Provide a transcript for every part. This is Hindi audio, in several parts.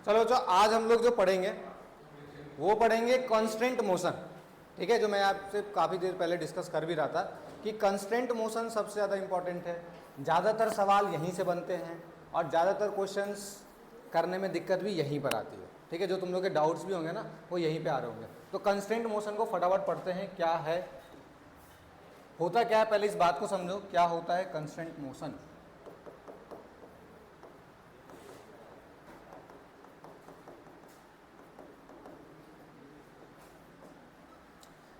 चलो जो आज हम लोग जो पढ़ेंगे वो पढ़ेंगे कंस्ट्रेंट मोशन, ठीक है। जो मैं आपसे काफ़ी देर पहले डिस्कस कर भी रहा था कि कंस्ट्रेंट मोशन सबसे ज़्यादा इंपॉर्टेंट है, ज़्यादातर सवाल यहीं से बनते हैं और ज़्यादातर क्वेश्चंस करने में दिक्कत भी यहीं पर आती है, ठीक है। जो तुम लोग के डाउट्स भी होंगे ना वो यहीं पे आ रहे होंगे। तो कंस्ट्रेंट मोशन को फटाफट पढ़ते हैं, क्या है, होता क्या है, पहले इस बात को समझो क्या होता है कंस्ट्रेंट मोशन।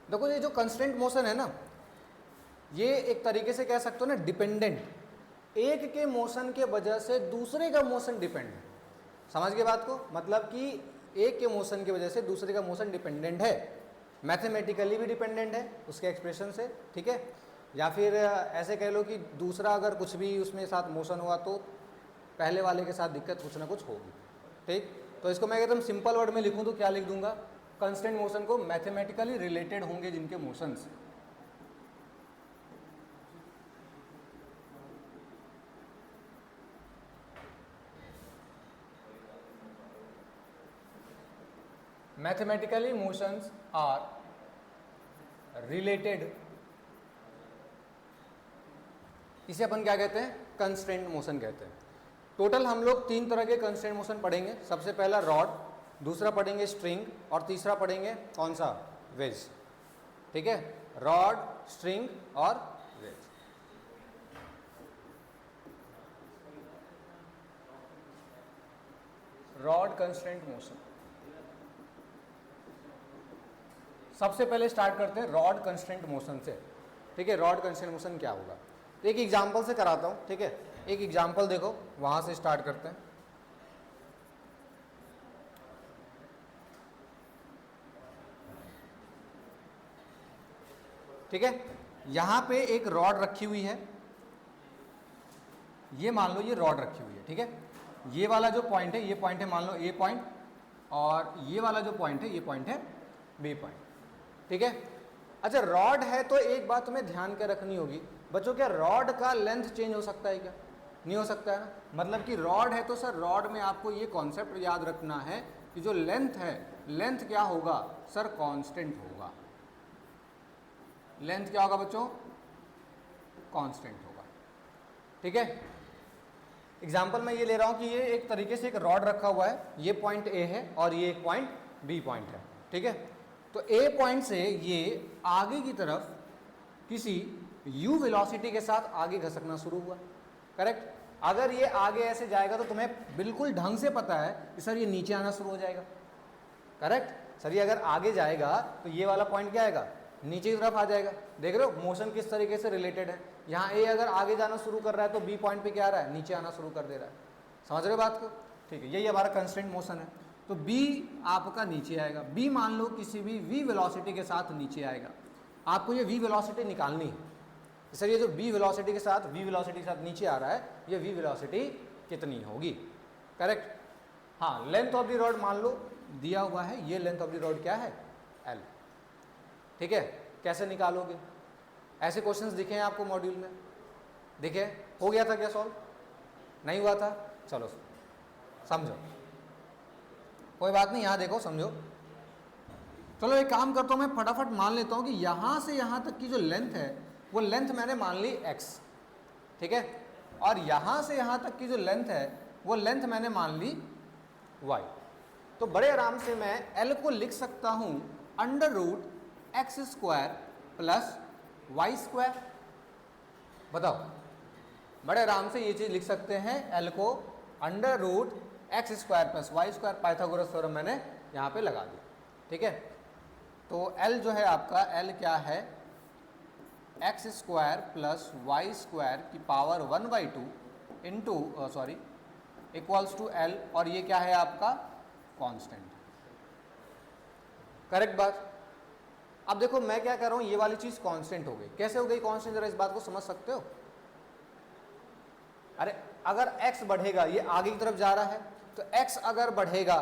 देखो ये जो कंस्ट्रेंट मोशन है ना, ये एक तरीके से कह सकते हो ना डिपेंडेंट, एक के मोशन के वजह से दूसरे का मोशन डिपेंड है। समझ गए बात को, मतलब कि एक के मोशन की वजह से दूसरे का मोशन डिपेंडेंट है, मैथमेटिकली भी डिपेंडेंट है उसके एक्सप्रेशन से, ठीक है। या फिर ऐसे कह लो कि दूसरा अगर कुछ भी उसमें साथ मोशन हुआ तो पहले वाले के साथ दिक्कत कुछ ना कुछ होगी, ठीक। तो इसको मैं एकदम सिंपल वर्ड में लिखूं तो क्या लिख दूंगा, कंस्टेंट मोशन को मैथमेटिकली रिलेटेड होंगे जिनके motions, mathematically motions are related, इसे अपन क्या कहते हैं, कंस्ट्रेंट मोशन कहते हैं। टोटल हम लोग 3 तरह के कंस्ट्रेंट मोशन पढ़ेंगे। सबसे पहला रॉड, दूसरा पढ़ेंगे स्ट्रिंग और तीसरा पढ़ेंगे कौन सा, वेज, ठीक है। रॉड, स्ट्रिंग और वेज। रॉड कंस्ट्रेंट मोशन, सबसे पहले स्टार्ट करते हैं रॉड कंस्ट्रेंट मोशन से, ठीक है। रॉड कंस्ट्रेंट मोशन क्या होगा, तो एक एग्जांपल से कराता हूं, ठीक है। एक एग्जांपल देखो, वहां से स्टार्ट करते हैं। ठीक है, यहां पे एक रॉड रखी हुई है, ये मान लो ये रॉड रखी हुई है, ठीक है। ये वाला जो पॉइंट है, ये पॉइंट है मान लो ए पॉइंट, और ये वाला जो पॉइंट है ये पॉइंट है बी पॉइंट, ठीक है। अच्छा रॉड है तो एक बात तुम्हें ध्यान के रखनी होगी बच्चों, क्या रॉड का लेंथ चेंज हो सकता है क्या, नहीं हो सकता है ना। मतलब कि रॉड है तो सर रॉड में आपको ये कॉन्सेप्ट याद रखना है कि जो लेंथ है, लेंथ क्या होगा सर, कांस्टेंट होगा। लेंथ क्या होगा बच्चों, कांस्टेंट होगा, ठीक है। एग्जाम्पल मैं ये ले रहा हूं कि ये एक तरीके से एक रॉड रखा हुआ है, ये पॉइंट ए है और ये एक पॉइंट बी पॉइंट है, ठीक है। तो ए पॉइंट से ये आगे की तरफ किसी u वेलोसिटी के साथ आगे घसकना शुरू हुआ, करेक्ट। अगर ये आगे ऐसे जाएगा तो तुम्हें बिल्कुल ढंग से पता है कि सर ये नीचे आना शुरू हो जाएगा, करेक्ट। सर ये अगर आगे जाएगा तो ये वाला पॉइंट क्या आएगा, नीचे की तरफ आ जाएगा। देख रहे हो मोशन किस तरीके से रिलेटेड है, यहाँ ए अगर आगे जाना शुरू कर रहा है तो बी पॉइंट पे क्या आ रहा है, नीचे आना शुरू कर दे रहा है। समझ रहे हो बात को, ठीक है। यही हमारा कंस्ट्रेंट मोशन है। तो बी आपका नीचे आएगा, बी मान लो किसी भी वी वेलोसिटी के साथ नीचे आएगा, आपको ये वी वेलोसिटी निकालनी है। सर ये जो बी वेलोसिटी के साथ नीचे आ रहा है, ये वी वेलोसिटी कितनी होगी, करेक्ट। हाँ लेंथ ऑफ द रॉड मान लो दिया हुआ है, ये लेंथ ऑफ द रॉड क्या है, एल, ठीक है। कैसे निकालोगे, ऐसे क्वेश्चंस दिखे हैं आपको मॉड्यूल में, दिखे, हो गया था क्या सॉल्व, नहीं हुआ था, चलो समझो, कोई बात नहीं, यहां देखो समझो। चलो एक काम करता हूं मैं, फटाफट मान लेता हूं कि यहां से यहां तक की जो लेंथ है वो लेंथ मैंने मान ली x, ठीक है। और यहां से यहां तक की जो लेंथ है वो लेंथ मैंने मान ली y। तो बड़े आराम से मैं l को लिख सकता हूं under root x square plus y square. बताओ, बड़े आराम से ये चीज लिख सकते हैं, l को under root x square plus y square, Pythagoras theorem मैंने यहाँ पे लगा दिया, ठीक है। तो l जो है आपका, l क्या है, x square plus y square की power 1/2 into sorry equals to l, और ये क्या है आपका कांस्टेंट, करेक्ट बात। अब देखो मैं क्या कर रहा हूं, ये वाली चीज कांस्टेंट हो गई, कैसे हो गई कांस्टेंट, जरा इस बात को समझ सकते हो। अरे अगर x बढ़ेगा, ये आगे की तरफ जा रहा है, तो x अगर बढ़ेगा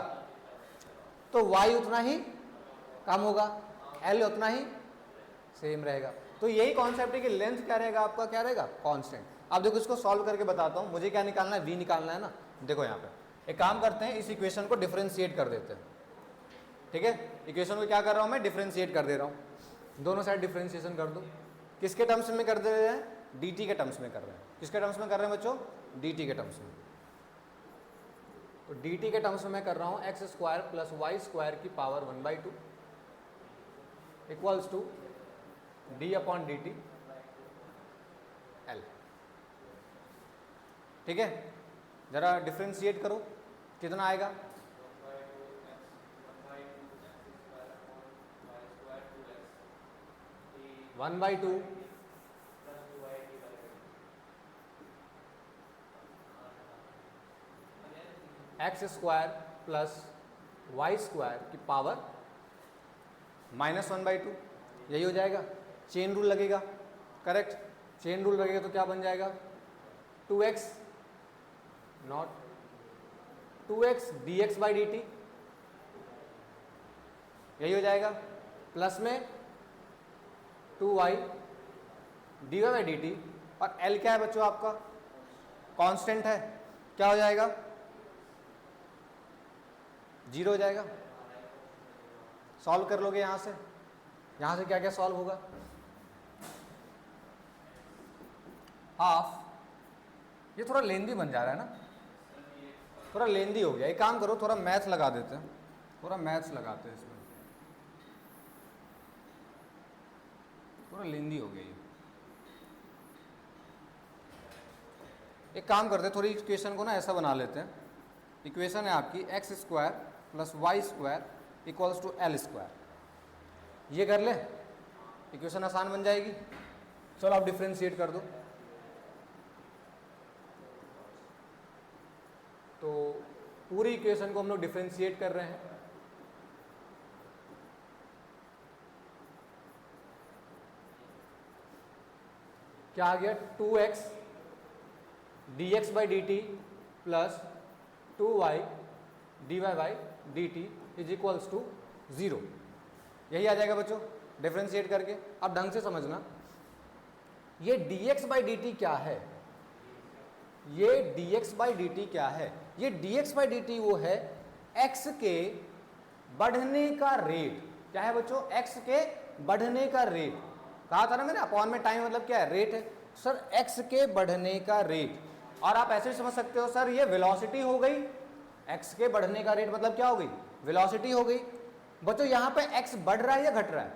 तो y उतना ही कम होगा, l उतना ही सेम रहेगा। तो यही कॉन्सेप्ट है कि लेंथ क्या रहेगा आपका, क्या रहेगा, कांस्टेंट। अब देखो इसको सॉल्व करके बताता हूं, मुझे क्या निकालना है, v निकालना है ना। देखो यहाँ पे एक काम करते हैं, इस इक्वेशन को डिफरेंशिएट कर देते हैं। ठीक है, इक्वेशन को क्या कर रहा हूं मैं, डिफरेंशिएट कर दे रहा हूं। दोनों साइड डिफरेंशिएशन कर दो। किसके टर्म्स में कर दे रहे हैं, dt के टर्म्स में कर रहे हैं। किसके टर्म्स में कर रहे हैं बच्चों, dt के टर्म्स में। तो dt के टर्म्स में मैं कर रहा हूं x square plus y square की power 1/2 equals to d upon dt l। ठीक है, जरा डिफरेंशिएट करो, कितना आएगा, one by two x square plus y square की पावर -1/2, यही हो जाएगा। चेन रूल लगेगा, करेक्ट, चेन रूल लगेगा तो क्या बन जाएगा, 2x not 2x dx by dt, यही हो जाएगा, प्लस में 2y dy बाई dt, और l क्या है बच्चों आपका, कांस्टेंट है, क्या हो जाएगा, 0 हो जाएगा। सॉल्व कर लोगे यहां से क्या क्या सॉल्व होगा, हाफ, ये थोड़ा लेंदी बन जा रहा है ना, थोड़ा लेंदी हो गया। एक काम करो, थोड़ा मैथ्स लगा देते हैं, थोड़ा मैथ्स लगाते हैं इसमें, थोड़ा लेंदी हो गया ये। एक काम करते हैं, थोड़ी इक्वेशन को ना ऐसा बना लेते हैं। इक्वेशन है आपकी x square plus y square equals to L square, ये कर ले, इक्वेशन आसान बन जाएगी। चलो आप डिफरेंशिएट कर दो। तो पूरी इक्वेशन को हम लोग डिफरेंशिएट कर रहे हैं। क्या आ गया, 2x dx by dt plus 2y dy by dt is equals to 0, यही आ जाएगा बच्चों डिफरेंशिएट करके। अब ढंग से समझना, ये dx बाई dt क्या है, ये dx बाई dt क्या है, ये dx बाई dt वो है x के बढ़ने का रेट। क्या है बच्चों, x के बढ़ने का रेट। कहा था ना मैंने, अपॉन में टाइम मतलब क्या है, रेट है। सर x के बढ़ने का रेट, और आप ऐसे भी समझ सकते हो सर ये वेलोसिटी हो गई, x के बढ़ने का रेट मतलब क्या हो गई, वेलोसिटी हो गई। बच्चों यहाँ पे x बढ़ रहा है या घट रहा है,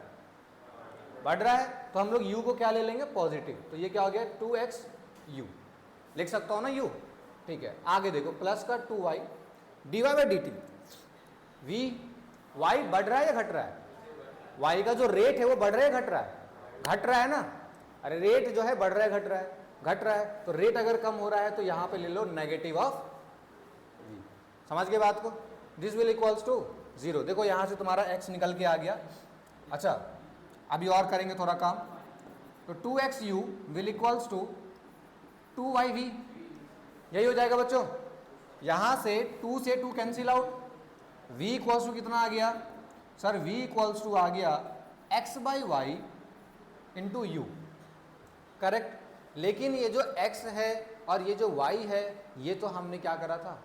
बढ़ रहा है, तो हम लोग u को क्या ले लेंगे, पॉजिटिव। तो ये क्या हो गया, 2x u लिख सकता हूं ना u। ठीक है, आगे देखो, प्लस का 2y dy by dt, v y बढ़ रहा है या घट रहा है, y का जो रेट है वो बढ़ रहा है घट रहा है, घट रहा है ना। अरे रेट जो है बढ़ रहा है घट रहा है, घट रहा है, तो रेट अगर कम हो रहा है तो यहां पे ले लो नेगेटिव ऑफ v। समझ गए बात को, दिस विल इक्वल्स टू 0। देखो यहां से तुम्हारा x निकल के आ गया। अच्छा अभी और करेंगे थोड़ा काम, तो 2xu will equals to 2yv, यही हो जाएगा बच्चों। यहां से 2 से 2 cancel out, v equals to कितना आ गया सर, v इक्वल्स टू आ गया x by y into u, correct. लेकिन ये जो x है और ये जो y है, ये तो हमने क्या करा था,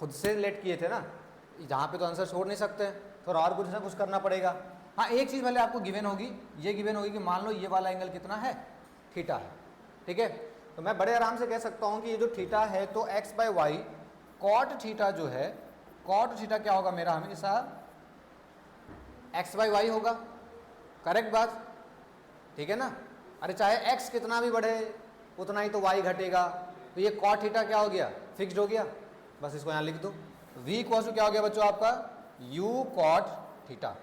खुद से लेट किए थे ना, जहाँ पे तो आंसर छोड़ नहीं सकते, थोड़ा और कुछ ना कुछ करना पड़ेगा। हाँ एक चीज़ भले आपको गिवन होगी, ये गिवन होगी कि मान लो ये वाला एंगल कितना है, थीटा है, ठीक है। तो मैं बड़े आराम से कह सकता हूँ कि ये जो थीटा है तो x by y cot theta जो है, कॉट थीटा क्या होगा मेरा, हमेशा x बाई वाई होगा, करेक्ट बात, ठीक है ना। अरे चाहे x कितना भी बढ़े उतना ही तो y घटेगा, तो ये कॉट थीटा क्या हो गया, फिक्स्ड हो गया, बस इसको यहाँ लिख दो। v इक्वल टू क्या हो गया बच्चों आपका, u कॉट थीटा।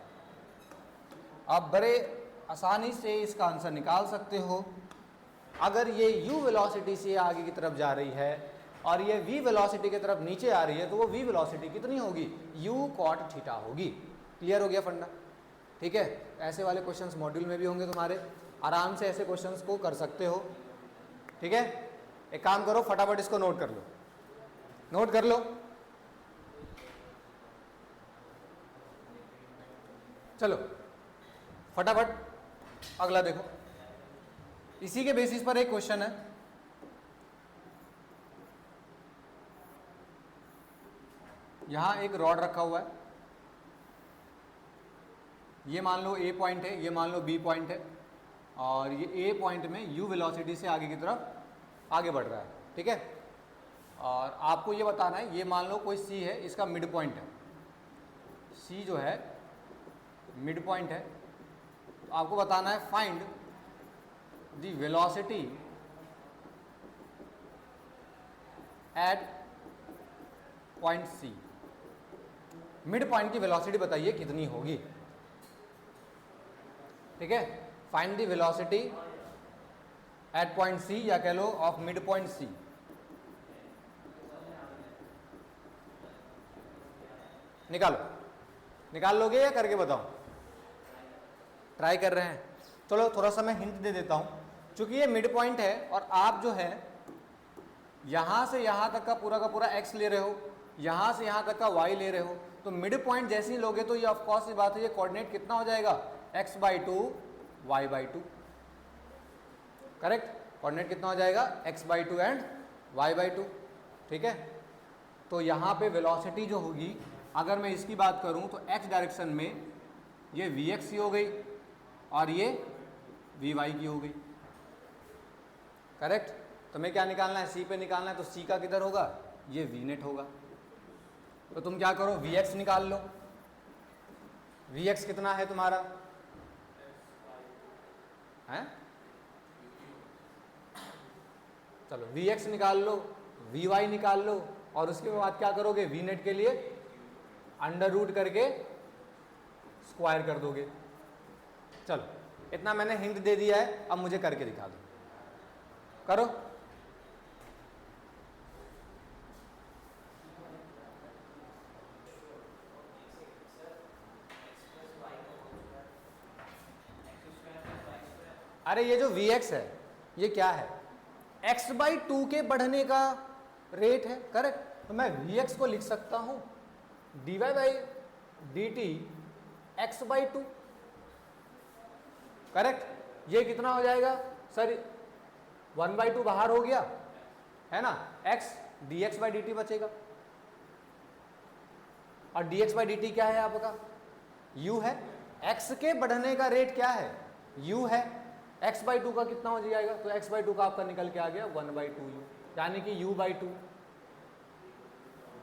आप बड़े आसानी से इसका आंसर निकाल सकते हो। अगर ये u वेलोसिटी से आगे की तरफ जा रही है और ये v वेलोसिटी की तरफ नीचे आ रही है, तो वो v वेलोसिटी कितनी होगी, u कॉट थीटा होगी। क्लियर हो गया फंडा, ठीक है। ऐसे वाले क्वेश्चंस मॉड्यूल में भी होंगे तुम्हारे, आराम से ऐसे क्वेश्चंस को कर सकते हो, ठीक है। एक काम करो, फटाफट इसको नोट कर लो, नोट कर लो। चलो फटाफट अगला देखो, इसी के बेसिस पर एक क्वेश्चन है। यहाँ एक रॉड रखा हुआ है, ये मान लो ए पॉइंट है, ये मान लो बी पॉइंट है, और ये ए पॉइंट में यू वेलोसिटी से आगे की तरफ आगे बढ़ रहा है, ठीक है। और आपको ये बताना है, ये मान लो कोई सी है, इसका मिड पॉइंट है, सी जो है मिड पॉइंट है, तो आपको बताना है find the velocity at point C. Mid point की वेलोसिटी बताइए कितनी होगी, ठीक है। Find the velocity at point C, या कह लो ऑफ मिड पॉइंट सी। निकाल लोगे या करके बताओ? ट्राई कर रहे हैं, चलो थोड़ा सा मैं हिंट दे देता हूं। चूंकि ये मिड पॉइंट है और आप जो है यहां से यहां तक का पूरा एक्स ले रहे हो, यहां से यहां तक का वाई ले रहे हो, तो मिड पॉइंट जैसे ही लोगे तो ये ऑफकोर्स ये बात है, ये कोऑर्डिनेट कितना हो जाएगा, x/2 y/2, करेक्ट। कोऑर्डिनेट कितना हो जाएगा, x/2 एंड y/2, ठीक है। तो यहाँ पे वेलोसिटी जो होगी, अगर मैं इसकी बात करूँ तो x डायरेक्शन में ये vx की हो गई और ये vy की हो गई, करेक्ट। तो मैं क्या निकालना है, c पे निकालना है, तो c का किधर होगा, ये v नेट होगा। तो तुम क्या करो, vx निकाल लो। vx कितना है तुम्हारा, है? चलो vx निकाल लो, vy निकाल लो, और उसके बाद क्या करोगे, v नेट के लिए अंडर रूट करके स्क्वायर कर दोगे। चलो इतना मैंने हिंट दे दिया है, अब मुझे करके दिखा दो, करो। अरे ये जो Vx है ये क्या है, x/2 के बढ़ने का रेट है, करेक्ट। तो मैं Vx को लिख सकता हूं dy/dt x/2, करेक्ट। ये कितना हो जाएगा सर, 1/2 बाहर हो गया है ना, x dx/dt बचेगा, और dx/dt क्या है आपका, u है। x के बढ़ने का रेट क्या है, u है। x/2 का कितना हो जाएगा, तो x/2 का आपका निकल के आ गया 1/2u, यानी कि u/2।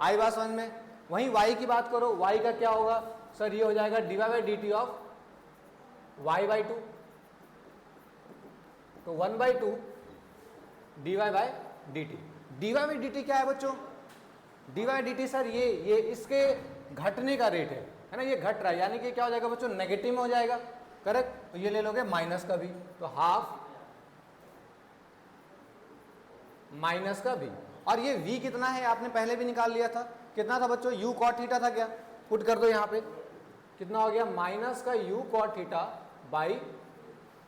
आई बात समझ में। वहीं y की बात करो, y का क्या होगा सर, ये हो जाएगा dy/dt ऑफ y/2, तो 1/2 dy/dt। dy/dt क्या है बच्चों, dy/dt सर ये इसके घटने का रेट है ना, ये घट रहा है, यानी कि क्या हो जाएगा बच्चों, नेगेटिव में हो जाएगा, करेक्ट। तो ये ले लोगे माइनस का भी, तो हाफ माइनस का भी। और ये v कितना है आपने पहले भी निकाल लिया था, कितना था बच्चों, u cot थीटा था क्या, पुट कर दो यहाँ पे, कितना हो गया, माइनस का u cot थीटा/2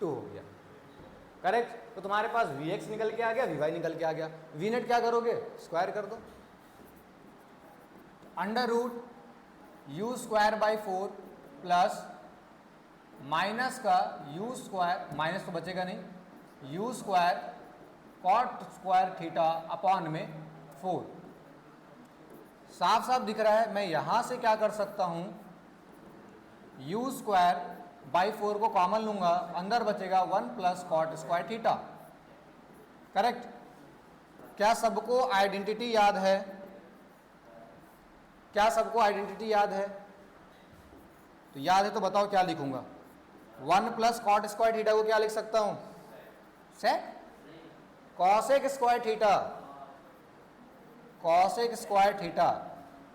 हो गया, करेक्ट। तो तुम्हारे पास vx निकल के आ गया, vy निकल के आ गया। v नेट क्या करोगे, स्क्वायर कर दो, under root u²/4 plus minus का u², माइनस तो बचेगा नहीं, u² cot² थीटा अपॉन में 4। साफ साफ दिख रहा है, मैं यहां से क्या कर सकता हूं, u²/4 को कॉमन लूंगा, अंदर बचेगा 1 प्लस cot² थीटा, करेक्ट। क्या सबको आइडेंटिटी याद है, क्या सबको आइडेंटिटी याद है, तो याद है तो बताओ क्या लिखूंगा, 1 प्लस cot² थीटा को क्या लिख सकता हूं, सेक cosec² थीटा, cosec² थीटा।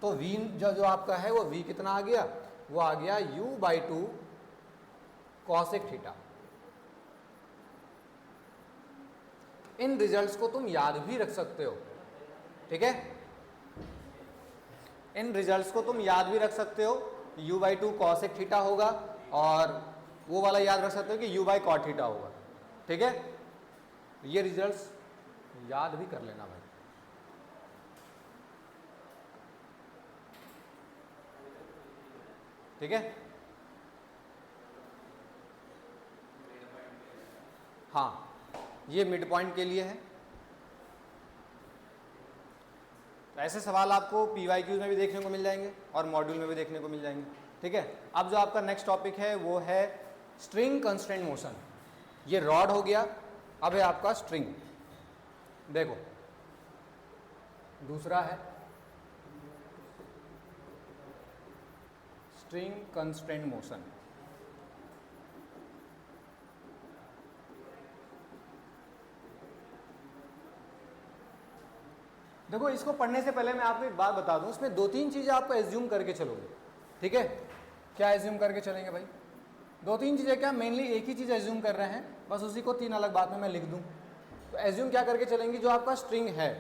तो v जो आपका है वो v कितना आ गया, वो आ गया u/2 cosec थीटा। इन रिजल्ट्स को तुम याद भी रख सकते हो, ठीक है, इन रिजल्ट्स को तुम याद भी रख सकते हो, u/2 cosec थीटा होगा, और वो वाला याद रख सकते हो कि u/cot थीटा होगा, ठीक है। ये रिजल्ट्स याद भी कर लेना भाई, ठीक है। हाँ ये मिड पॉइंट के लिए है, तो ऐसे सवाल आपको PYQs में भी देखने को मिल जाएंगे और मॉड्यूल में भी देखने को मिल जाएंगे। ठीक है, अब जो आपका नेक्स्ट टॉपिक है वो है स्ट्रिंग कंस्ट्रेंट मोशन। ये रॉड हो गया, अब है आपका स्ट्रिंग। देखो दूसरा है स्ट्रिंग कंस्ट्रेंट मोशन। देखो इसको पढ़ने से पहले मैं आपको एक बात बता दूं, इसमें 2-3 चीजें आपको एज्यूम करके चलोगे। ठीक है, क्या एज्यूम करके चलेंगे भाई? 2-3 चीजें क्या, मेनली एक ही चीज एज्यूम कर रहे हैं, बस उसी को 3 अलग बात में मैं लिख दूं। तो एज्यूम क्या करके चलेंगे, जो आपका स्ट्रिंग है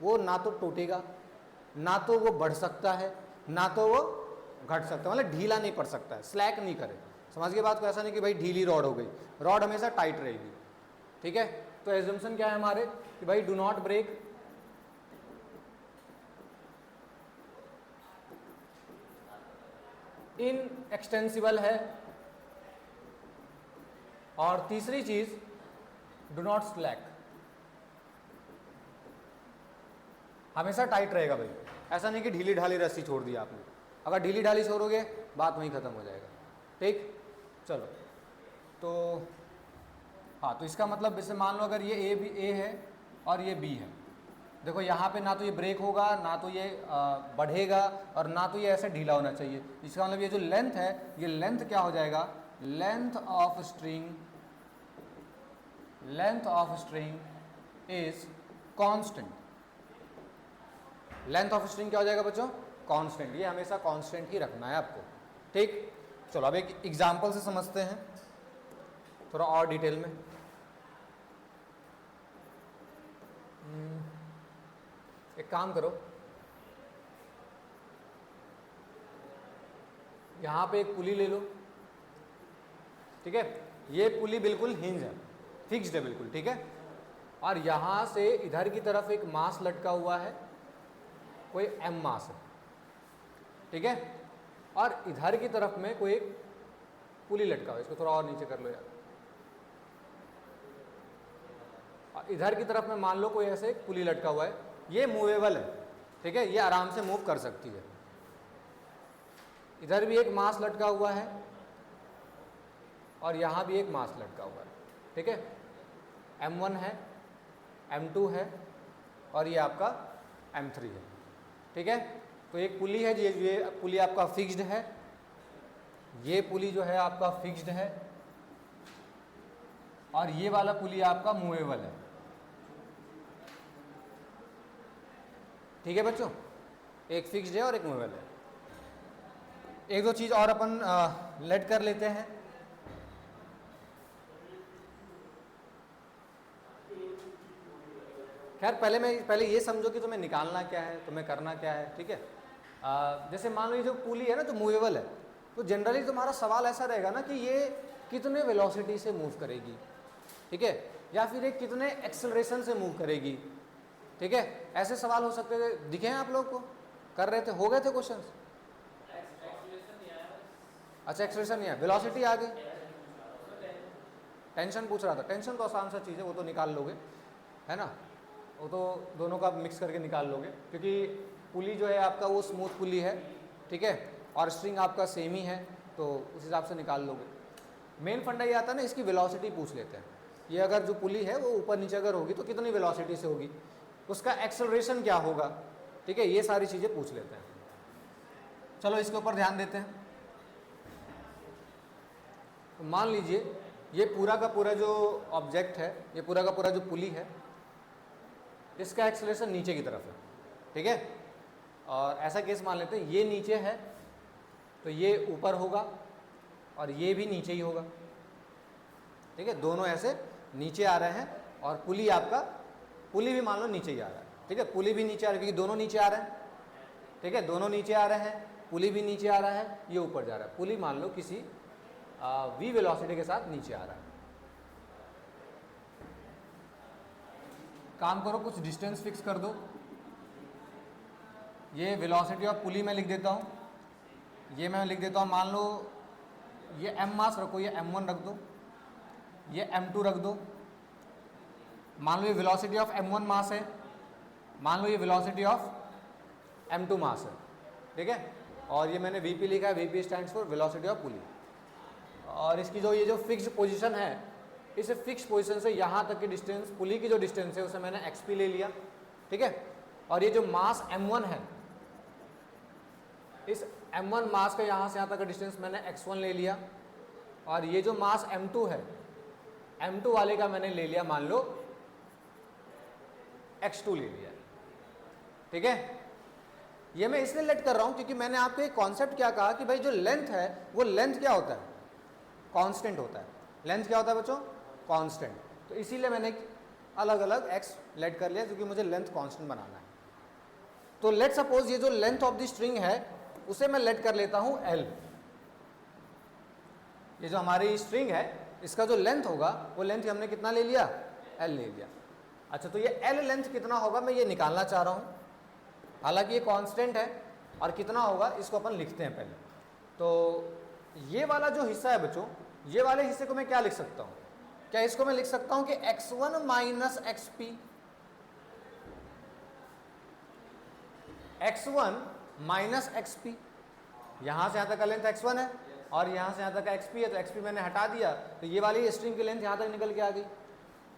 वो ना तो टूटेगा, ना तो वो बढ़ सकता है, ना तो वो घट सकता है, मतलब ढीला नहीं पड़ सकता है, स्लैक नहीं करे। समझ गए बात को? ऐसा नहीं कि भाई ढीली रॉड हो गई, रॉड हमेशा टाइट रहेगी। ठीक है, तो एज्यूम्पशन क्या है हमारे कि भाई do not break, inextensible है, और तीसरी चीज डू नॉट स्लैक, हमेशा टाइट रहेगा भाई। ऐसा नहीं कि ढीली ढाली रस्सी छोड़ दी आपने, अगर ढीली ढाली छोड़ोगे बात वहीं खत्म हो जाएगा। ठीक, चलो तो हाँ, तो इसका मतलब जैसे मान लो अगर ये ए है और ये बी है, देखो यहाँ पे ना तो ये ब्रेक होगा, ना तो ये बढ़ेगा, और ना तो ये ऐसे ढीला होना चाहिए। इसका मतलब ये जो लेंथ है, ये लेंथ क्या हो जाएगा, length of string is constant. Length of string क्या हो जाएगा बच्चों, कांस्टेंट। ये हमेशा कांस्टेंट ही रखना है आपको। ठीक, चलो अब एक एग्जांपल से समझते हैं थोड़ा और डिटेल में। एक काम करो, यहां पे एक पुली ले लो। ठीक है, ये पुली बिल्कुल हिंज है, फिक्स्ड है बिल्कुल। ठीक है, और यहां से इधर की तरफ एक मास लटका हुआ है, कोई M मास है। ठीक है, और इधर की तरफ में कोई एक पुली लटका हुआ है, इसको थोड़ा और नीचे कर लो यार। और इधर की तरफ में मान लो कोई ऐसे एक पुली लटका हुआ है, ये मूवेबल है। ठीक है, ये आराम से मूव कर सकती है। इधर भी एक मास लटका हुआ है और यहां भी एक मास लटका हुआ है। ठीक है, M1 है, M2 है और ये आपका M3 है। ठीक है, तो एक पुली है, ये पुली आपका फिक्स्ड है, ये पुली जो है आपका फिक्स्ड है, और ये वाला पुली आपका मूवेबल है। ठीक है बच्चों, एक फिक्स्ड है और एक मूवेबल है। एक दो चीज और अपन लेट कर लेते हैं। खैर पहले ये समझो कि तुम्हें निकालना क्या है, तुम्हें करना क्या है। ठीक है, जैसे मान लो ये जो पुली है ना, तो मूवेबल है, तो जनरली तुम्हारा सवाल ऐसा रहेगा ना कि ये कितने वेलोसिटी से मूव करेगी। ठीक है, या फिर ये कितने एक्सेलरेशन से मूव करेगी। ठीक है, ऐसे सवाल हो सकते थे, दिखे हैं आप लोग को, कर रहे थे, हो गए थे क्वेश्चंस। अच्छा, एक्सेलरेशन नहीं है, वेलोसिटी आ गई। टेंशन पूछ रहा था, टेंशन तो आसान सा चीज़ है, वो तो निकाल लोगे, है ना, वो तो दोनों का मिक्स करके निकाल लोगे, क्योंकि पुली जो है आपका वो स्मूथ पुली है। ठीक है, और स्ट्रिंग आपका सेम ही है, तो उस हिसाब से निकाल लोगे। मेन फंडा ये आता है ना, इसकी वेलोसिटी पूछ लेते हैं। ये अगर जो पुली है वो ऊपर नीचे अगर होगी तो कितनी वेलोसिटी से होगी, उसका एक्सेलरेशन क्या होगा। ठीक है, ये सारी चीज़ें पूछ लेते हैं। चलो इसके ऊपर ध्यान देते हैं। तो मान लीजिए ये पूरा का पूरा जो ऑब्जेक्ट है, ये पूरा का पूरा जो पुली है, इसका एक्सेलरेशन नीचे की तरफ है। ठीक है, और ऐसा केस मान लेते हैं ये नीचे है तो ये ऊपर होगा और ये भी नीचे ही होगा। ठीक है, दोनों ऐसे नीचे आ रहे हैं, और पुली भी मान लो नीचे ही आ रहा है। ठीक है, पुली भी नीचे आ रही है क्योंकि दोनों नीचे आ रहे हैं। ठीक है, दोनों नीचे आ रहे हैं, पुली भी नीचे आ रहा है, ये ऊपर जा रहा है। पुली मान लो किसी v वेलोसिटी के साथ नीचे आ रहा है। काम करो, कुछ डिस्टेंस फिक्स कर दो। ये वेलोसिटी ऑफ पुली मैं लिख देता हूँ, ये मैं लिख देता हूँ, मान लो ये M मास रखो, ये M1 रख दो, ये M2 रख दो। मान लो ये वेलोसिटी ऑफ M1 मास है, मान लो ये वेलोसिटी ऑफ m2 मास है, ठीक है। और ये मैंने vp लिखा है, vp stands for velocity of pulley. और इसकी जो ये जो फिक्स्ड पोजीशन है, इस फिक्स पोजीशन से यहाँ तक की डिस्टेंस, पुली की जो डिस्टेंस है उसे मैंने xp ले लिया, ठीक है। और ये जो मास m1 है, इस m1 मास का यहाँ से यहाँ तक का डिस्टेंस मैंने x1 ले लिया। और ये जो मास m2 है, m2 वाले का मैंने ले लिया मान लो x2 ले लिया, ठीक है। ये मैं इसलिए लेट कर रहा हूँ क्योंकि मैंने आपको एक कॉन्सेप्ट क्या कहा कि भाई जो लेंथ है वो लेंथ क्या होता है, कांस्टेंट होता है। लेंथ क्या होता है बच्चों, कांस्टेंट। तो इसीलिए मैंने अलग अलग x लेट कर लिया क्योंकि मुझे लेंथ कांस्टेंट बनाना है। तो लेट सपोज ये जो लेंथ ऑफ द स्ट्रिंग है उसे मैं लेट कर लेता हूं L। ये जो हमारी स्ट्रिंग है इसका जो लेंथ होगा वो लेंथ हमने कितना ले लिया, L ले लिया। अच्छा, तो ये L लेंथ कितना होगा मैं ये निकालना चाह रहा हूं। हालांकि ये कांस्टेंट है और कितना होगा इसको अपन लिखते हैं पहले। तो ये वाला जो हिस्सा है बच्चों, ये वाले हिस्से को मैं क्या लिख सकता हूँ, क्या इसको मैं लिख सकता हूँ कि x1 minus XP, x1 minus XP. यहाँ से यहाँ तक का लेंथ x1 है और यहाँ से यहाँ तक का xp है, तो xp मैंने हटा दिया, तो ये वाली स्ट्रिंग की लेंथ यहाँ तक निकल के आ गई।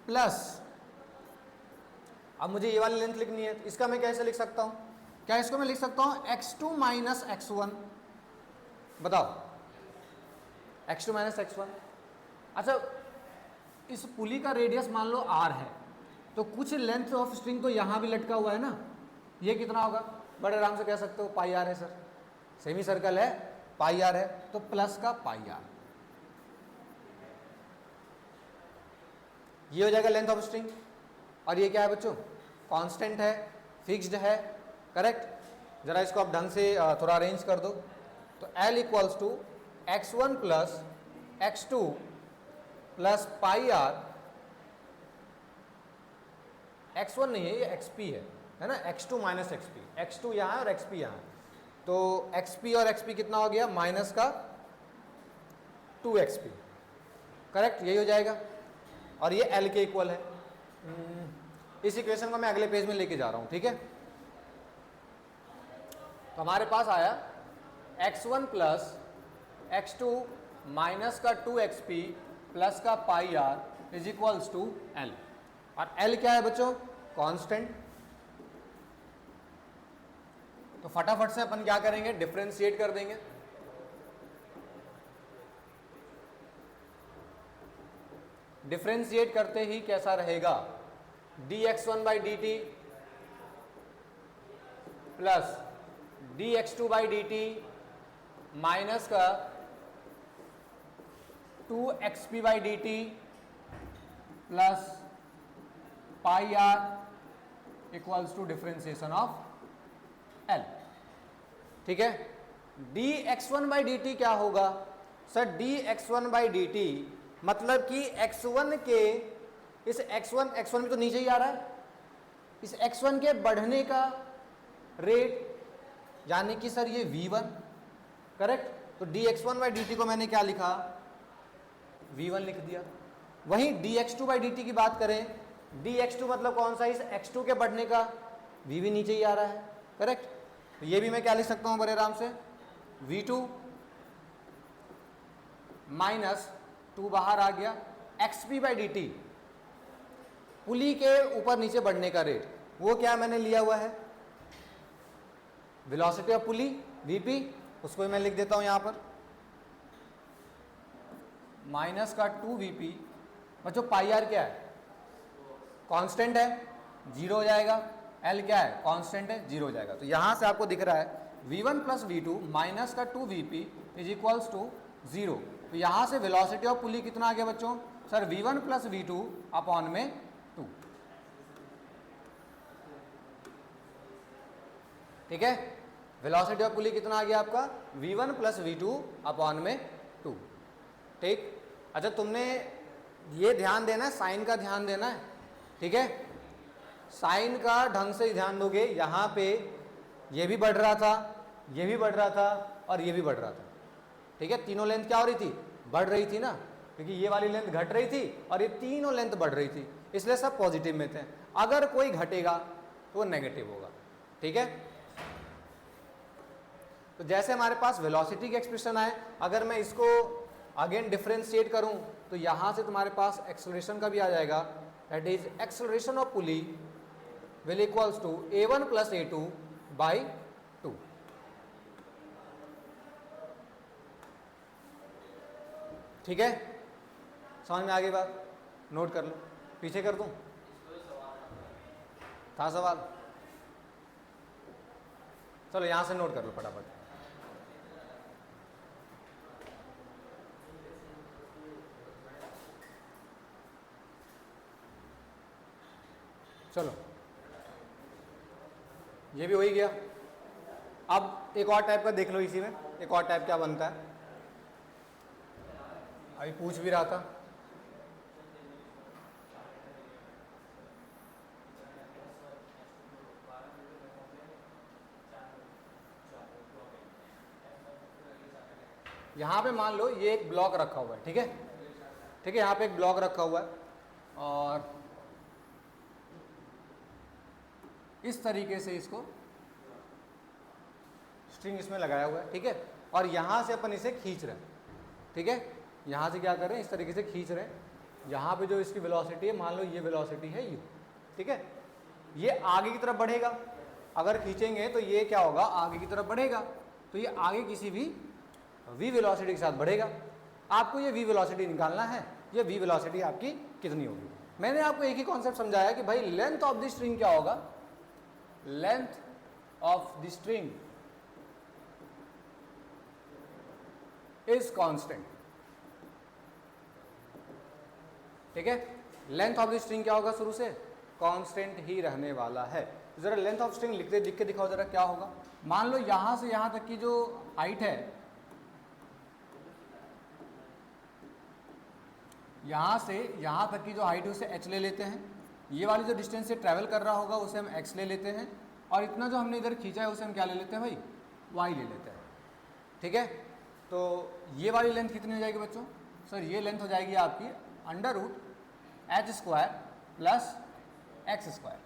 प्लस अब मुझे ये वाली लेंथ लिखनी है, तो इसका मैं कैसे लिख सकता हूँ, क्या इसको मैं लिख सकता हूँ x2 माइनस x1। बताओ, x2 माइनस x1। अच्छा, इस पुली का रेडियस मान लो r है, तो कुछ लेंथ ऑफ स्ट्रिंग तो यहाँ भी लटका हुआ है ना, ये कितना होगा, बड़े आराम से कह सकते हो पाई आर है सर, सेमी सर्कल है पाई आर है, तो प्लस का पाई आर, ये हो जाएगा लेंथ ऑफ स्ट्रिंग। और ये क्या है बच्चों, कांस्टेंट है, फिक्स्ड है, करेक्ट। जरा इसको आप ढंग से थोड़ा अरेंज कर दो। तो L equals to x1 plus x2 plus pi r, x1 नहीं है ये xp है ना, x2 माइनस एक्सपी, x2 यहाँ है और xp यहाँ है, तो xp और xp कितना हो गया, माइनस का 2xp, करेक्ट, यही हो जाएगा। और ये L के इक्वल है। इस इक्वेशन को मैं अगले पेज में लेके जा रहा हूँ, ठीक है। तो हमारे पास आया x1 प्लस x2 माइनस का 2xp प्लस का pi r is equals to L। और L क्या है बच्चों, कांस्टेंट। तो फटाफट से अपन क्या करेंगे, डिफरेंशिएट कर देंगे। डिफरेंशिएट करते ही कैसा रहेगा, dx1 by d t plus dx2 by d t minus का 2xp by d t plus pi r equals to differentiation of L, ठीक है। dx1 बाई डी टी क्या होगा sir, dx1 by d T मतलब कि x1 के, इस x1 में तो नीचे ही आ रहा है, इस x1 के बढ़ने का रेट, यानी कि सर ये v1, करेक्ट। तो dx1 बाई डी टी को मैंने क्या लिखा, v1 लिख दिया। वहीं dx2 बाई डी टी की बात करें, dx2 मतलब कौन सा, इस x2 के बढ़ने का, v भी नीचे ही आ रहा है, करेक्ट। तो ये भी मैं क्या लिख सकता हूं बड़े आराम से, v2 माइनस 2 बाहर आ गया, xp बाई डी टी, पुली के ऊपर नीचे बढ़ने का रेट, वो क्या मैंने लिया हुआ है, वेलोसिटी ऑफ पुली vp, उसको भी मैं लिख देता हूं यहां पर, माइनस का 2vp। बच्चों पाई आर क्या है, कांस्टेंट है, 0 हो जाएगा। L क्या है, कांस्टेंट है, 0 हो जाएगा। तो यहां से आपको दिख रहा है v1 प्लस v2 माइनस का 2vp इज इक्वल्स टू 0। तो यहां से वेलोसिटी ऑफ पुली कितना आ गया बच्चों, sir v1 plus v2 upon में 2, ठीक है। वेलोसिटी ऑफ पुली कितना आ गया आपका, v1 प्लस v2 अपॉन में 2, ठीक। अच्छा, तुमने ये ध्यान देना है, साइन का ध्यान देना है, ठीक है। साइन का ढंग से ध्यान दोगे, यहाँ पे ये भी बढ़ रहा था, ये भी बढ़ रहा था और ये भी बढ़ रहा था, ठीक है। तीनों लेंथ क्या हो रही थी, बढ़ रही थी ना, क्योंकि ये वाली लेंथ घट रही थी और ये तीनों लेंथ बढ़ रही थी, इसलिए सब पॉजिटिव में थे। अगर कोई घटेगा तो वो नेगेटिव होगा, ठीक है। तो जैसे हमारे पास वेलोसिटी की एक्सप्रेशन आए, अगर मैं इसको अगेन डिफरेंशिएट करूं तो यहां से तुम्हारे पास एक्सेलरेशन का भी आ जाएगा, that is acceleration of pulley will equals to a1 plus a2 by 2। ठीक है, समझ में आ गई बात? नोट कर लो, पीछे कर दूं? था सवाल? चलो यहां से नोट कर लो फटाफट। चलो ये भी हो ही गया। अब एक और टाइप का देख लो, इसी में एक और टाइप क्या बनता है, अभी पूछ भी रहा था। यहां पे मान लो ये एक ब्लॉक रखा हुआ है, ठीक है, ठीक है, यहां पे एक ब्लॉक रखा हुआ है और इस तरीके से इसको स्ट्रिंग इसमें लगाया हुआ है, ठीक है, और यहां से अपन इसे खींच रहे हैं, ठीक है, यहां से क्या कर रहे हैं, इस तरीके से खींच रहे हैं। यहां पे जो इसकी वेलोसिटी है, मान लो ये वेलोसिटी है u, ठीक है, ये आगे की तरफ बढ़ेगा, अगर खींचेंगे तो ये क्या होगा, आगे की तरफ बढ़ेगा, तो ये आगे किसी भी v वेलोसिटी के साथ बढ़ेगा। आपको ये v वेलोसिटी निकालना है, ये v वेलोसिटी आपकी कितनी होगी। मैंने आपको एक ही कॉन्सेप्ट समझाया कि भाई लेंथ ऑफ द स्ट्रिंग क्या होगा, length of the string is constant, ठीक है, लेंथ ऑफ द स्ट्रिंग क्या होगा, शुरू से कांस्टेंट ही रहने वाला है। जरा लेंथ ऑफ स्ट्रिंग लिख के दिखाओ जरा क्या होगा। मान लो यहां से यहां तक की जो हाइट है, यहां से यहां तक की जो हाइट है उसे h ले लेते हैं, ये वाली जो डिस्टेंस से ट्रैवल कर रहा होगा उसे हम x ले लेते हैं, और इतना जो हमने इधर खींचा है उसे हम क्या ले लेते हैं भाई, y ले लेते हैं, ठीक है। तो ये वाली लेंथ कितनी हो जाएगी बच्चों, सर ये लेंथ हो जाएगी आपकी under root h square plus x square.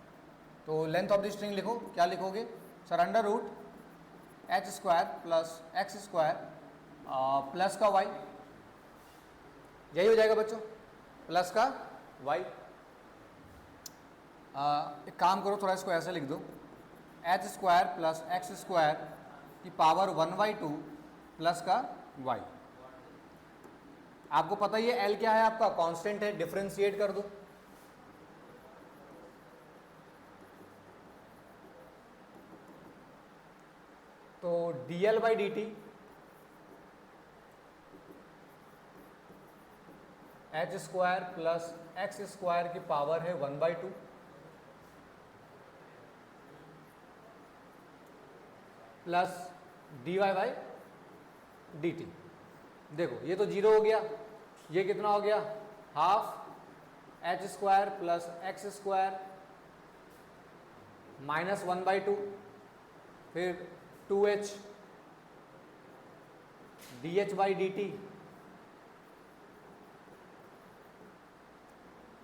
तो लेंथ ऑफ द स्ट्रिंग लिखो, क्या लिखोगे sir, under root h square plus x square plus का y, यही हो जाएगा बच्चों, प्लस का y। एक काम करो, थोड़ा इसको ऐसे लिख दो, h square plus x square की पावर 1/2 प्लस का y। आपको पता ही है l क्या है आपका, कांस्टेंट है, डिफरेंशिएट कर दो, तो dl/dt h square plus x square की पावर है 1/2 प्लस dy/dt। देखो ये तो जीरो हो गया, ये कितना हो गया, half h square plus x square minus 1/2, फिर 2h dh/dt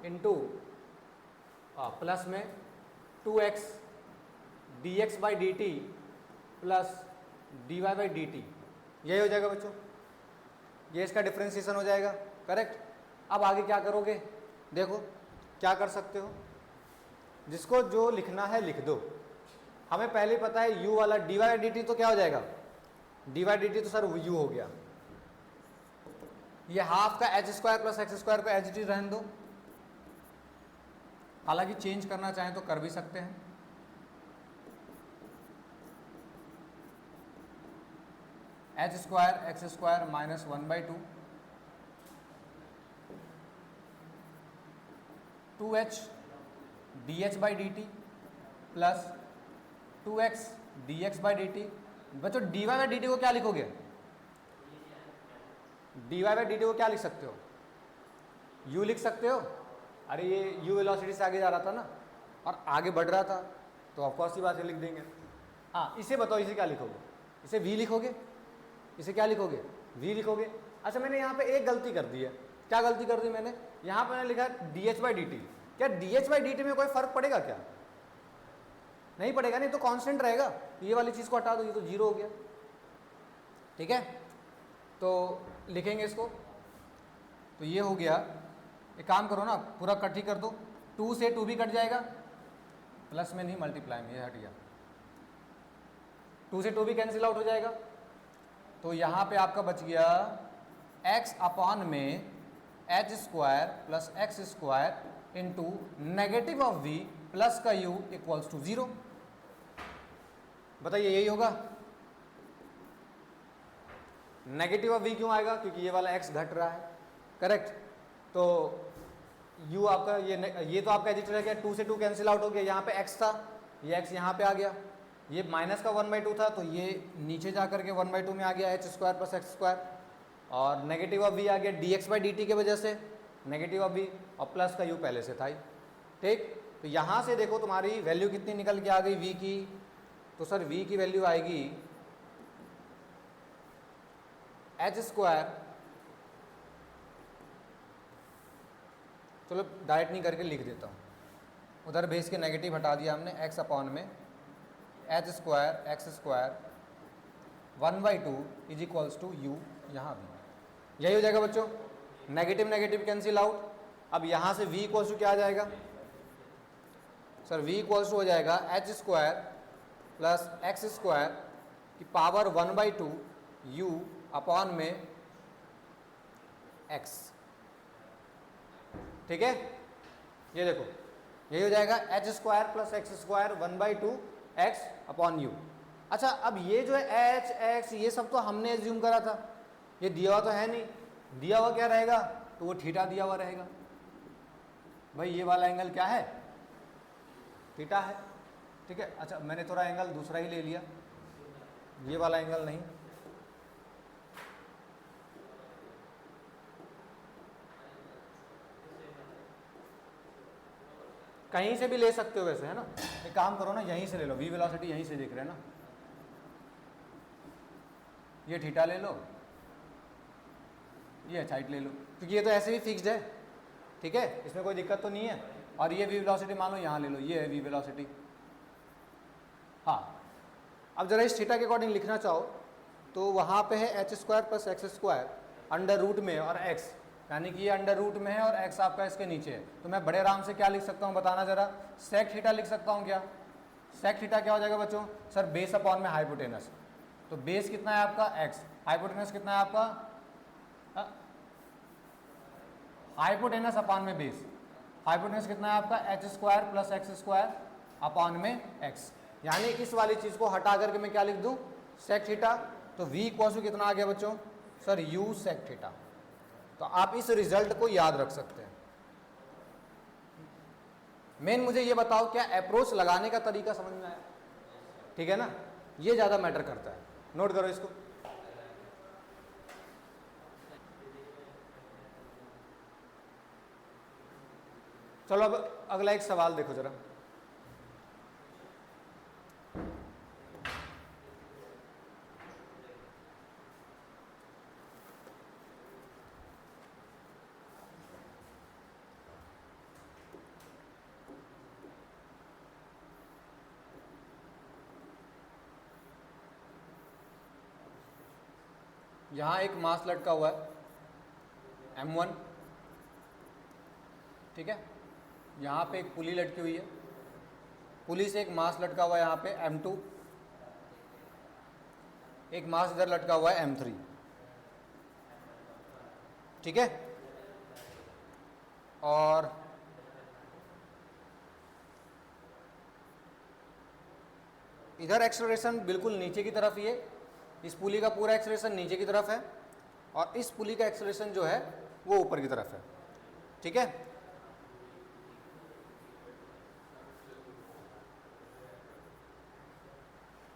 इंटू प्लस में 2x dx/dt प्लस dy/dt, यही हो जाएगा बच्चों, ये इसका डिफरेंशिएशन हो जाएगा, करेक्ट। अब आगे क्या करोगे, देखो क्या कर सकते हो, जिसको जो लिखना है लिख दो। हमें पहले ही पता है u वाला dy/dt तो क्या हो जाएगा, dy/dt तो सर u हो गया, ये हाफ का h square plus x square को एच डी रहने दो, हालांकि चेंज करना चाहें तो कर भी सकते हैं। h square x square minus 1/2 2h dh/dt plus 2x dx/dt। बच्चों dy/dt को क्या लिखोगे, dy/dt को क्या लिख सकते हो, u लिख सकते हो। अरे ये u वेलोसिटी से आगे जा रहा था ना और आगे बढ़ रहा था, तो ऑफकोर्स ही बात लिख देंगे। हाँ इसे बताओ, इसे क्या लिखोगे, इसे v लिखोगे, इसे क्या लिखोगे, v लिखोगे। अच्छा मैंने यहाँ पे एक गलती कर दी है, क्या गलती कर दी मैंने, यहाँ पे मैंने लिखा dh/dt। क्या dh/dt में कोई फर्क पड़ेगा क्या, नहीं पड़ेगा, नहीं तो कांस्टेंट रहेगा। ये वाली चीज़ को हटा दो, ये तो जीरो हो गया, ठीक है, तो लिखेंगे इसको। तो ये हो गया, एक काम करो ना, पूरा कट ही कर दो, 2 से 2 भी कट जाएगा, प्लस में नहीं मल्टीप्लाई में, ये हट गया, 2 से 2 भी कैंसिल आउट हो जाएगा। तो यहाँ पे आपका बच गया x अपॉन में h square plus x square into negative of v plus का u इक्वल्स टू 0। बताइए यही होगा। नेगेटिव ऑफ v क्यों आएगा? क्योंकि ये वाला x घट रहा है, करेक्ट। तो u आपका ये तो आपका एडिटर है, 2 से 2 कैंसिल आउट हो गया, यहाँ पे x था, ये x यहाँ पे आ गया, ये माइनस का 1/2 था, तो ये नीचे जा करके 1/2 में आ गया, H square plus x square, और नेगेटिव ऑफ v आ गया dx/dt के वजह से, नेगेटिव ऑफ v, और प्लस का u पहले से था ही, ठीक। तो यहाँ से देखो तुम्हारी वैल्यू कितनी निकल के आ गई v की, तो सर v की वैल्यू आएगी एच स्क्वायर, चलो डायरेक्ट नहीं करके लिख देता हूँ, उधर बेस के नेगेटिव हटा दिया हमने, x अपॉन में h square x square 1/2 is equals to u, यहाँ भी यही हो जाएगा बच्चों, नेगेटिव नेगेटिव कैंसिल आउट। अब यहाँ से v इक्वल्स टू क्या आ जाएगा सर? v इक्वल्स टू हो जाएगा H square plus x square की पावर 1/2 u अपॉन में x, ठीक है। ये देखो यही हो जाएगा H square plus x square 1/2 x upon u। अच्छा, अब ये जो है h x ये सब तो हमने एज्यूम करा था, ये दिया हुआ तो है नहीं, दिया हुआ क्या रहेगा? तो वो थीटा दिया हुआ रहेगा। भाई ये वाला एंगल क्या है? थीटा है, ठीक है। अच्छा, मैंने थोड़ा एंगल दूसरा ही ले लिया, ये वाला एंगल नहीं, कहीं से भी ले सकते हो वैसे, है ना। एक काम करो ना, यहीं से ले लो, v वेलोसिटी यहीं से देख रहे हैं ना, ये थीटा ले लो, ये एच हाइट ले लो, क्योंकि ये तो ऐसे भी फिक्स्ड है, ठीक है, इसमें कोई दिक्कत तो नहीं है। और ये v वेलोसिटी मान लो यहाँ ले लो, ये है v वेलोसिटी। हाँ, अब जरा इस थीटा के अकॉर्डिंग लिखना चाहो तो वहाँ पे है h square plus x square under root में और x, यानी कि ये अंडर रूट में है और x आपका इसके नीचे है। तो मैं बड़े आराम से क्या लिख सकता हूँ बताना जरा? सेक थीटा लिख सकता हूँ क्या? सेक थीटा क्या हो जाएगा बच्चों? सर बेस अपॉन में हाइपोटेनस, तो बेस कितना है आपका x, हाइपोटेनस कितना है आपका? हाइपोटेनस अपॉन में बेस, हाइपोटेनस कितना है आपका? H square plus x square upon में x, यानी इस वाली चीज़ को हटा करके मैं क्या लिख दूँ? Sec theta. तो v इक्वल्स टू कितना आ गया बच्चों? Sir u sec theta. तो आप इस रिजल्ट को याद रख सकते हैं। मेन मुझे ये बताओ, क्या अप्रोच लगाने का तरीका समझ में आया? ठीक है ना, ये ज़्यादा मैटर करता है, नोट करो इसको। चलो अब अगला एक सवाल देखो जरा। यहाँ एक मास लटका हुआ है M1, ठीक है, यहाँ पे एक पुली लटकी हुई है, पुली से एक मास लटका हुआ है यहाँ पे M2, एक मास इधर लटका हुआ है M3, ठीक है। और इधर एक्सेलरेशन बिल्कुल नीचे की तरफ ही है, इस पुली का पूरा एक्सेलरेशन नीचे की तरफ है और इस पुली का एक्सेलरेशन जो है वो ऊपर की तरफ है, ठीक है।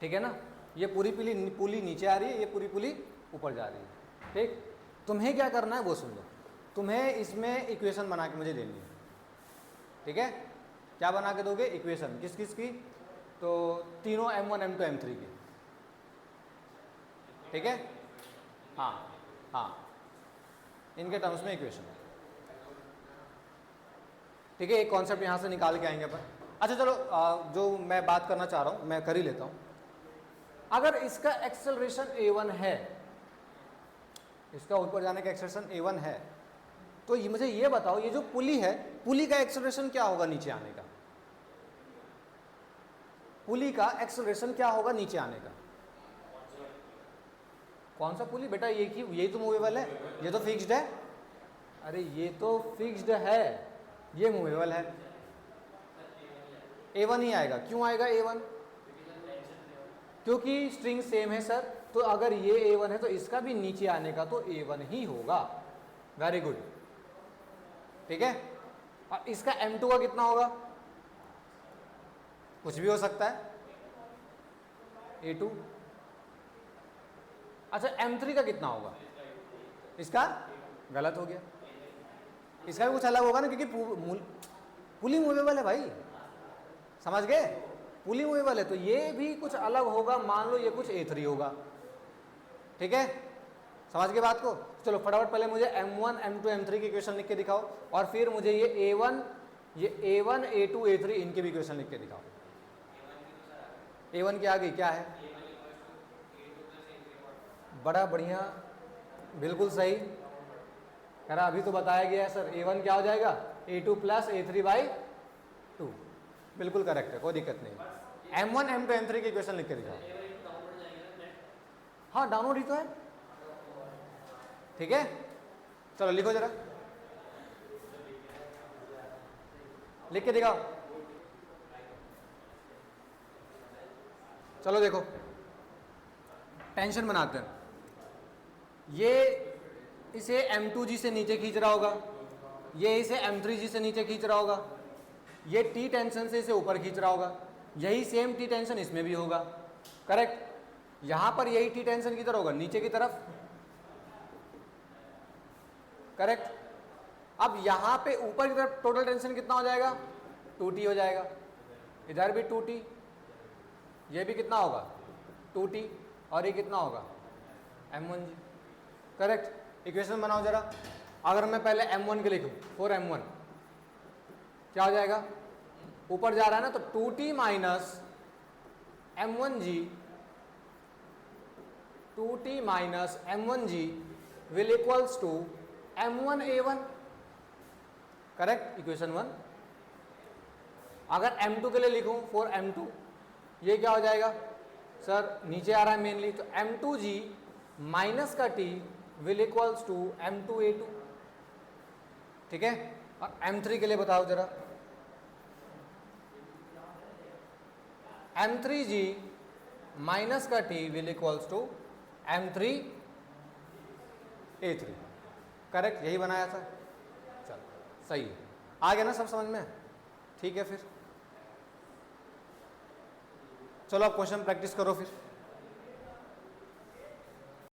ठीक है ना, ये पूरी पुली नीचे आ रही है, ये पूरी पुली ऊपर जा रही है, ठीक। तुम्हें क्या करना है वो सुन लो, तुम्हें इसमें इक्वेशन बना के मुझे देनी है, ठीक है। क्या बना के दोगे? इक्वेशन किस किस की? तो तीनों M1 M2 M3 की, ठीक है। हाँ हाँ, इनके टर्म्स में इक्वेशन, ठीक है। एक कॉन्सेप्ट यहाँ से निकाल के आएंगे अपन। अच्छा चलो, जो मैं बात करना चाह रहा हूँ मैं कर ही लेता हूँ। अगर इसका एक्सेलरेशन a1 है इसका ऊपर जाने का एक्सेलरेशन a1 है, तो ये मुझे ये बताओ, ये जो पुली है, पुली का एक्सेलरेशन क्या होगा नीचे आने का? पुली का एक्सेलरेशन क्या होगा नीचे आने का? कौन सा पुली बेटा? यही तो मूवेबल है, ये तो फिक्स्ड है। अरे ये तो फिक्स्ड है, ये मूवेबल है। a1 ही आएगा। क्यों आएगा a1? क्योंकि स्ट्रिंग सेम है सर, तो अगर ये a1 है तो इसका भी नीचे आने का तो a1 ही होगा। वेरी गुड, ठीक है। और इसका m2 का कितना होगा? कुछ भी हो सकता है, a2। अच्छा m3 का कितना होगा? इसका गलत हो गया, इसका भी कुछ अलग होगा ना, क्योंकि पुली मूवेबल है भाई, समझ गए? पुली मूवेबल है तो ये भी कुछ अलग होगा। मान लो ये कुछ a3 होगा, ठीक है, समझ गए बात को? चलो फटाफट पहले मुझे m1 m2 m3 के इक्वेशन लिख के दिखाओ, और फिर मुझे ये a1 a2 a3 इनके भी इक्वेशन लिख के दिखाओ। a1 की आ गई, क्या है? बड़ा बढ़िया, बिल्कुल सही कह रहा, अभी तो बताया गया है सर। a1 क्या हो जाएगा? a2 प्लस a3/2, बिल्कुल करेक्ट है, कोई दिक्कत नहीं। m1 m2 m3 की इक्वेशन लिख के दिखाओ। हाँ डाउनलोड ही तो है, ठीक है। चलो लिखो जरा, लिख के दिखाओ। चलो देखो, टेंशन बनाते हैं। ये इसे m2g से नीचे खींच रहा होगा, ये इसे m3g से नीचे खींच रहा होगा, ये T टेंशन से इसे ऊपर खींच रहा होगा, यही सेम T टेंशन इसमें भी होगा, करेक्ट। यहां पर यही T टेंशन किधर होगा? नीचे की तरफ, करेक्ट। अब यहां पे ऊपर की तरफ टोटल टेंशन कितना हो जाएगा? 2T हो जाएगा। इधर भी 2T, ये भी कितना होगा? 2T, और ये कितना होगा? m1g, correct. इक्वेशन बनाओ जरा। अगर मैं पहले m1 के लिखूं, 4m1 क्या हो जाएगा? ऊपर जा रहा है ना, तो 2T minus m1g, 2T minus m1g will equals to m1a1, correct, equation 1। अगर m2 के लिए लिखूं, 4m2, ये क्या हो जाएगा सर? नीचे आ रहा है मेनली, तो m2g माइनस का t will equals to m2a2, ठीक है। और m3 के लिए बताओ जरा, m3g माइनस का t will equals to m3a3, correct, यही बनाया था। चलो सही है, आ गया ना सब समझ में? ठीक है, फिर चलो आप क्वेश्चन प्रैक्टिस करो फिर।